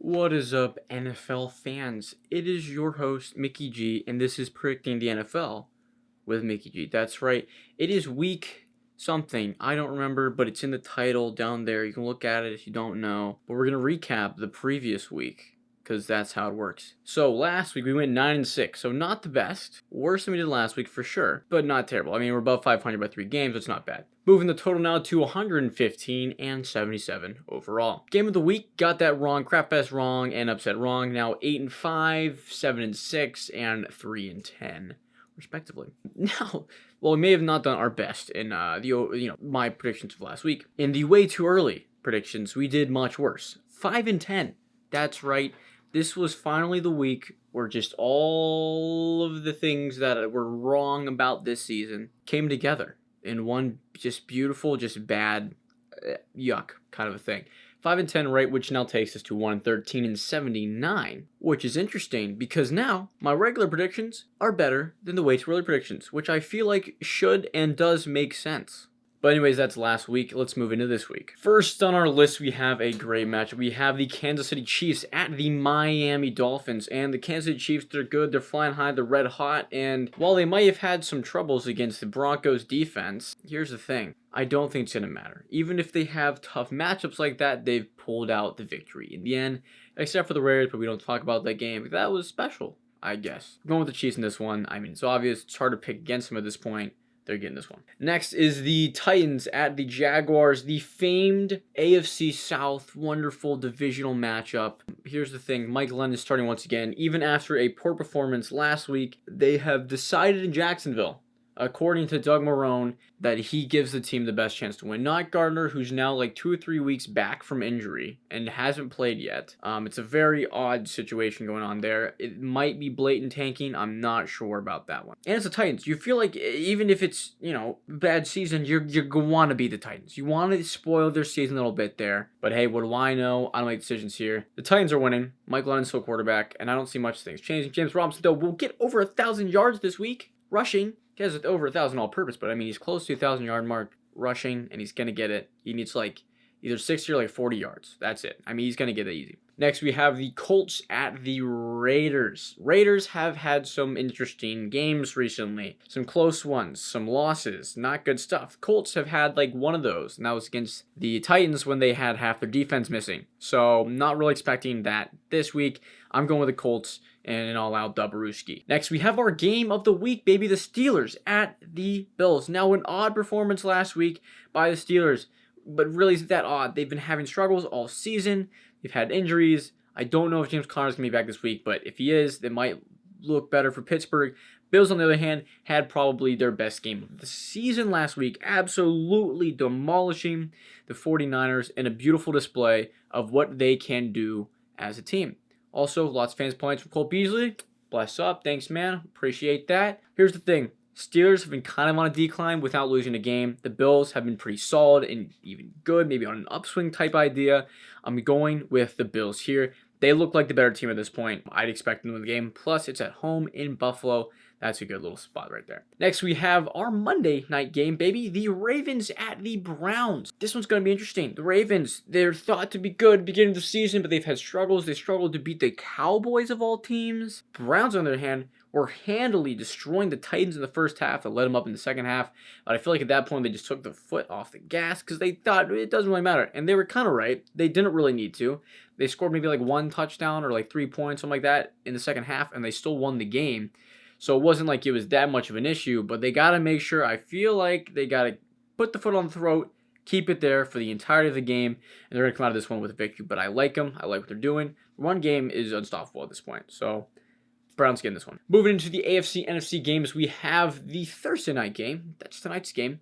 What is up, NFL fans? It is your host, Mickey G, and this is Predicting the NFL with Mickey G. That's right. It is week something. I don't remember, but it's in the title down there. You can look at it if you don't know. But we're going to recap the previous week because that's how it works. So last week we went 9-6, so not the best. Worse than we did last week for sure, but not terrible. I mean, we're above 500 by 3 games, so it's not bad. Moving the total now to 115 and 77 overall. Game of the week, got that wrong, crapfest wrong, and upset wrong. Now 8-5, 7-6, and 3-10. Respectively. Now, well, we may have not done our best in my predictions of last week. In the way too early predictions, we did much worse. 5-10. That's right. This was finally the week where just all of the things that were wrong about this season came together in one just beautiful, just bad, yuck kind of a thing. 5-10 rate, which now takes us to 113 and 79, which is interesting because now my regular predictions are better than the way too early predictions, which I feel like should and does make sense. But anyways, that's last week. Let's move into this week. First on our list, we have a great matchup. We have the Kansas City Chiefs at the Miami Dolphins. And the Kansas City Chiefs, they're good. They're flying high. They're red hot. And while they might have had some troubles against the Broncos defense, here's the thing. I don't think it's going to matter. Even if they have tough matchups like that, they've pulled out the victory in the end. Except for the Raiders, but we don't talk about that game. That was special, I guess. Going with the Chiefs in this one. I mean, it's obvious. It's hard to pick against them at this point. They're getting this one. Next is the Titans at the Jaguars, the famed AFC South wonderful divisional matchup. Here's the thing, Mike Glennon is starting once again. Even after a poor performance last week, they have decided in Jacksonville, according to Doug Marrone, that he gives the team the best chance to win. Not Gardner, who's now like 2 or 3 weeks back from injury and hasn't played yet. It's a very odd situation going on there. It might be blatant tanking. I'm not sure about that one. And it's the Titans. You feel like even if it's, bad season, you're going to want to be the Titans. You want to spoil their season a little bit there. But hey, what do I know? I don't make decisions here. The Titans are winning. Mike Glennon's still quarterback, and I don't see much things changing. James Robinson, though, will get over 1,000 yards this week rushing. He has over 1,000 all-purpose, but I mean, he's close to 1,000-yard mark rushing, and he's going to get it. He needs like either 60 or like 40 yards. That's it. I mean, he's going to get it easy. Next, we have the Colts at the Raiders. Raiders have had some interesting games recently. Some close ones, some losses, not good stuff. Colts have had like one of those, and that was against the Titans when they had half their defense missing. So, not really expecting that this week. I'm going with the Colts and an all-out Dubberooski. Next, we have our game of the week, baby. The Steelers at the Bills. Now, an odd performance last week by the Steelers, but really isn't that odd. They've been having struggles all season. They've had injuries. I don't know if James Conner's going to be back this week, but if he is, it might look better for Pittsburgh. Bills, on the other hand, had probably their best game of the season last week, absolutely demolishing the 49ers in a beautiful display of what they can do as a team. Also, lots of fans points from Cole Beasley. Bless up. Thanks, man. Appreciate that. Here's the thing. Steelers have been kind of on a decline without losing a game. The Bills have been pretty solid and even good, maybe on an upswing type idea. I'm going with the Bills here. They look like the better team at this point. I'd expect them to win the game. Plus, it's at home in Buffalo. That's a good little spot right there. Next, we have our Monday night game, baby. The Ravens at the Browns. This one's going to be interesting. The Ravens, they're thought to be good beginning of the season, but they've had struggles. They struggled to beat the Cowboys of all teams. Browns, on the other hand, were handily destroying the Titans in the first half. They led them up in the second half. But I feel like at that point, they just took their foot off the gas because they thought it doesn't really matter. And they were kind of right. They didn't really need to. They scored maybe like 1 touchdown or like 3 points, something like that in the second half, and they still won the game. So it wasn't like it was that much of an issue, but they got to make sure, I feel like they got to put the foot on the throat, keep it there for the entirety of the game, and they're going to come out of this one with a victory. But I like them. I like what they're doing. The run game is unstoppable at this point. So Browns getting this one. Moving into the AFC, NFC games, we have the Thursday night game. That's tonight's game.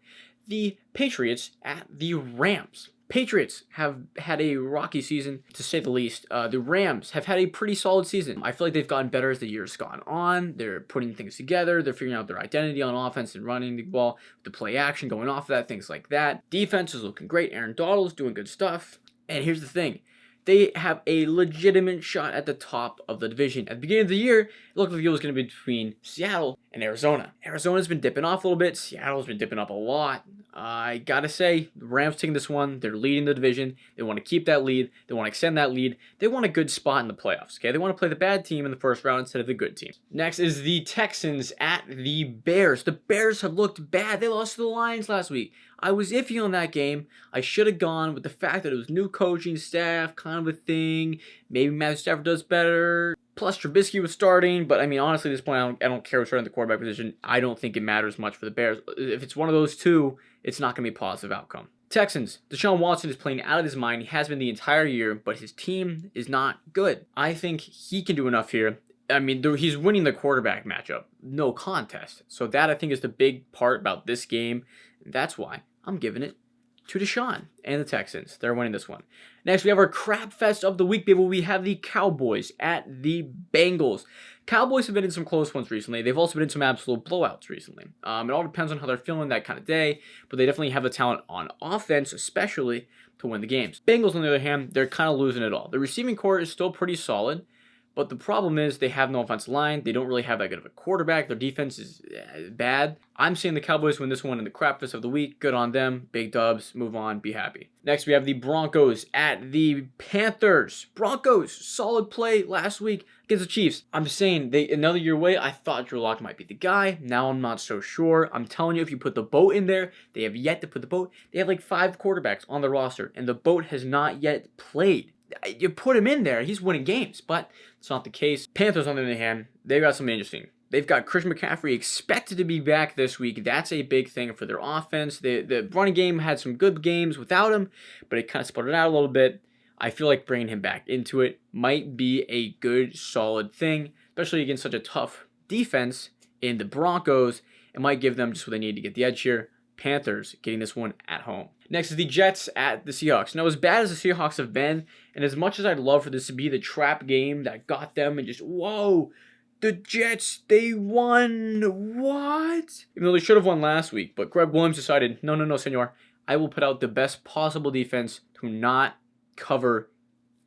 The Patriots at the Rams. Patriots have had a rocky season, to say the least. The Rams have had a pretty solid season. I feel like they've gotten better as the year's gone on. They're putting things together. They're figuring out their identity on offense and running the ball, the play action, going off of that, things like that. Defense is looking great. Aaron Donald's doing good stuff. And here's the thing. they have a legitimate shot at the top of the division. At the beginning of the year, it looked like it was going to be between Seattle and Arizona. Arizona's been dipping off a little bit. Seattle's been dipping up a lot. I gotta say, the Rams taking this one. They're leading the division. They want to keep that lead. They want to extend that lead. They want a good spot in the playoffs. Okay, they want to play the bad team in the first round instead of the good team. Next is the Texans at the Bears. The Bears have looked bad. They lost to the Lions last week. I was iffy on that game. I should have gone with the fact that it was new coaching staff, kind of a thing. Maybe Matthew Stafford does better. Plus, Trubisky was starting. But, I mean, honestly, at this point, I don't care who's starting the quarterback position. I don't think it matters much for the Bears. If it's one of those two, it's not going to be a positive outcome. Texans. Deshaun Watson is playing out of his mind. He has been the entire year, but his team is not good. I think he can do enough here. I mean, he's winning the quarterback matchup. No contest. So that, I think, is the big part about this game. That's why I'm giving it to Deshaun and the Texans. They're winning this one. Next, we have our crap fest of the week, baby. We have the Cowboys at the Bengals. Cowboys have been in some close ones recently. They've also been in some absolute blowouts recently. It all depends on how they're feeling that kind of day, but they definitely have the talent on offense, especially to win the games. Bengals, on the other hand, they're kind of losing it all. The receiving core is still pretty solid, but the problem is they have no offensive line. They don't really have that good of a quarterback. Their defense is bad. I'm saying the Cowboys win this one in the crap fest of the week. Good on them. Big dubs. Move on. Be happy. Next, we have the Broncos at the Panthers. Broncos, solid play last week against the Chiefs. I'm saying, another year away, I thought Drew Lock might be the guy. Now I'm not so sure. I'm telling you, if you put the boat in there, they have yet to put the boat. They have like 5 quarterbacks on the roster, and the boat has not yet played. You put him in there, he's winning games, but it's not the case. Panthers, on the other hand, they've got something interesting. They've got Christian McCaffrey expected to be back this week. That's a big thing for their offense. The running game had some good games without him, but it kind of sputtered out a little bit. I feel like bringing him back into it might be a good, solid thing, especially against such a tough defense in the Broncos. It might give them just what they need to get the edge here. Panthers getting this one at home. Next is the Jets at the Seahawks. Now, as bad as the Seahawks have been, and as much as I'd love for this to be the trap game that got them and just, whoa, the Jets, they won, what? Even though they should have won last week, but Greg Williams decided, no, senor, I will put out the best possible defense to not cover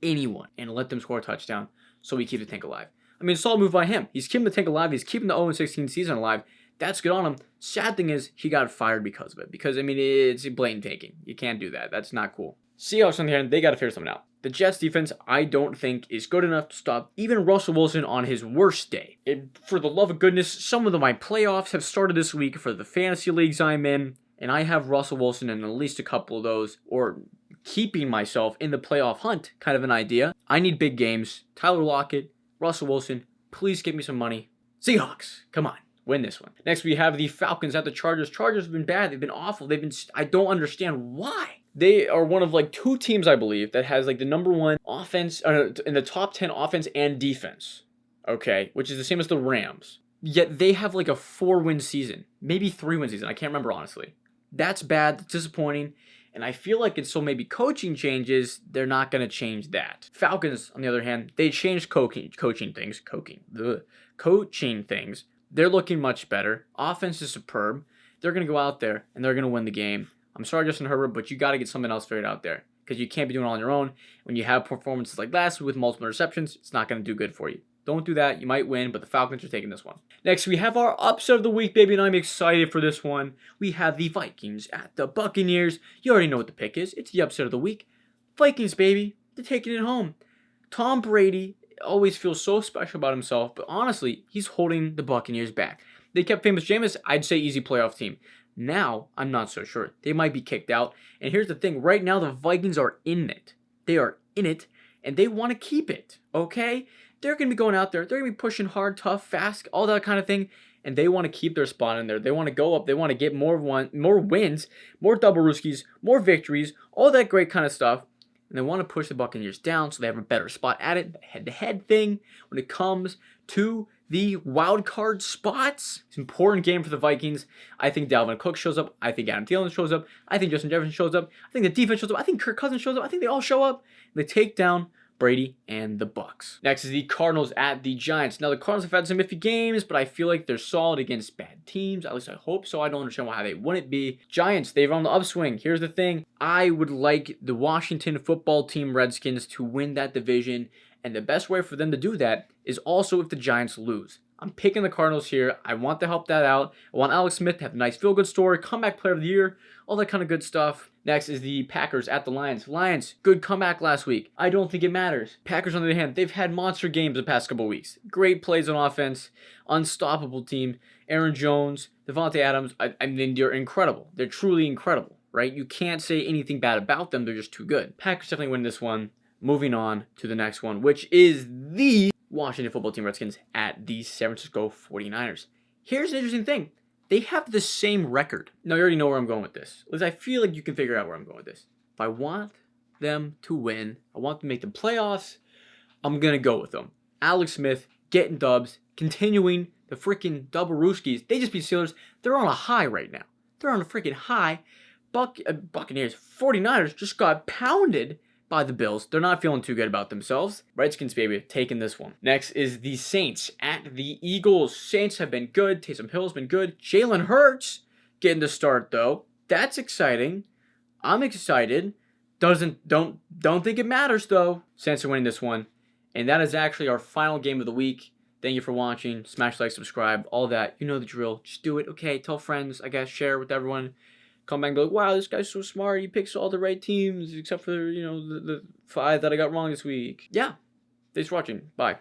anyone and let them score a touchdown so we keep the tank alive. I mean, solid move by him. He's keeping the tank alive. He's keeping the 0-16 season alive. That's good on him. Sad thing is, he got fired because of it. Because, I mean, it's blatant tanking. You can't do that. That's not cool. Seahawks, on the other hand, they got to figure something out. The Jets defense, I don't think, is good enough to stop even Russell Wilson on his worst day. For the love of goodness, some of my playoffs have started this week for the fantasy leagues I'm in, and I have Russell Wilson in at least a couple of those, or keeping myself in the playoff hunt, kind of an idea. I need big games. Tyler Lockett, Russell Wilson, please give me some money. Seahawks, come on. Win this one. Next, we have the Falcons at the Chargers. Chargers have been bad. They've been awful. I don't understand why. They are one of like 2 teams, I believe, that has like the number 1 offense in the top 10 offense and defense. Okay, which is the same as the Rams. Yet they have like a 4-win season, maybe 3-win season. I can't remember honestly. That's bad. That's disappointing. And I feel like until maybe coaching changes, they're not going to change that. Falcons, on the other hand, they changed coaching things. They're looking much better. Offense is superb. They're going to go out there and they're going to win the game. I'm sorry, Justin Herbert, but you got to get something else figured out there because you can't be doing it all on your own. When you have performances like last week with multiple receptions, it's not going to do good for you. Don't do that. You might win, but the Falcons are taking this one. Next, we have our upset of the week, baby, and I'm excited for this one. We have the Vikings at the Buccaneers. You already know what the pick is. It's the upset of the week. Vikings, baby. They're taking it home. Tom Brady always feels so special about himself, but honestly, he's holding the Buccaneers back. They kept Famous Jameis, I'd say easy playoff team. Now, I'm not so sure. They might be kicked out. And here's the thing. Right now, the Vikings are in it. They are in it, and they want to keep it, okay? They're going to be going out there. They're going to be pushing hard, tough, fast, all that kind of thing, and they want to keep their spot in there. They want to go up. They want to get more wins, more double rooskies, more victories, all that great kind of stuff. And they want to push the Buccaneers down so they have a better spot at it. The head-to-head thing when it comes to the wild card spots. It's an important game for the Vikings. I think Dalvin Cook shows up. I think Adam Thielen shows up. I think Justin Jefferson shows up. I think the defense shows up. I think Kirk Cousins shows up. I think they all show up. They take down Brady and the Bucks. Next is the Cardinals at the Giants. Now, the Cardinals have had some iffy games, but I feel like they're solid against bad teams. At least I hope so. I don't understand why they wouldn't be. Giants, they're on the upswing. Here's the thing. I would like the Washington football team Redskins to win that division, and the best way for them to do that is also if the Giants lose. I'm picking the Cardinals here. I want to help that out. I want Alex Smith to have a nice feel-good story, comeback player of the year, all that kind of good stuff. Next is the Packers at the Lions. Lions, good comeback last week. I don't think it matters. Packers, on the other hand, they've had monster games the past couple weeks. Great plays on offense, unstoppable team. Aaron Jones, Devontae Adams, I mean, they're incredible. They're truly incredible, right? You can't say anything bad about them. They're just too good. Packers definitely win this one. Moving on to the next one, which is the Washington football team Redskins at the San Francisco 49ers. Here's an interesting thing. They have the same record. Now, you already know where I'm going with this. At least I feel like you can figure out where I'm going with this. If I want them to win, I want them to make the playoffs, I'm going to go with them. Alex Smith getting dubs, continuing the freaking double Rooskies. They just beat Steelers. They're on a high right now. They're on a freaking high. Buccaneers, 49ers just got pounded by the Bills. They're not feeling too good about themselves. Redskins, baby, taking this one. Next is the Saints at the Eagles. Saints have been good. Taysom Hill's been good. Jalen Hurts getting the start, though. That's exciting. I'm excited. Don't think it matters, though. Saints are winning this one. And that is actually our final game of the week. Thank you for watching. Smash like, subscribe, all that. You know the drill. Just do it. Okay, tell friends. I guess share with everyone. Come back and be like, wow, this guy's so smart. He picks all the right teams except for, the 5 that I got wrong this week. Yeah. Thanks for watching. Bye.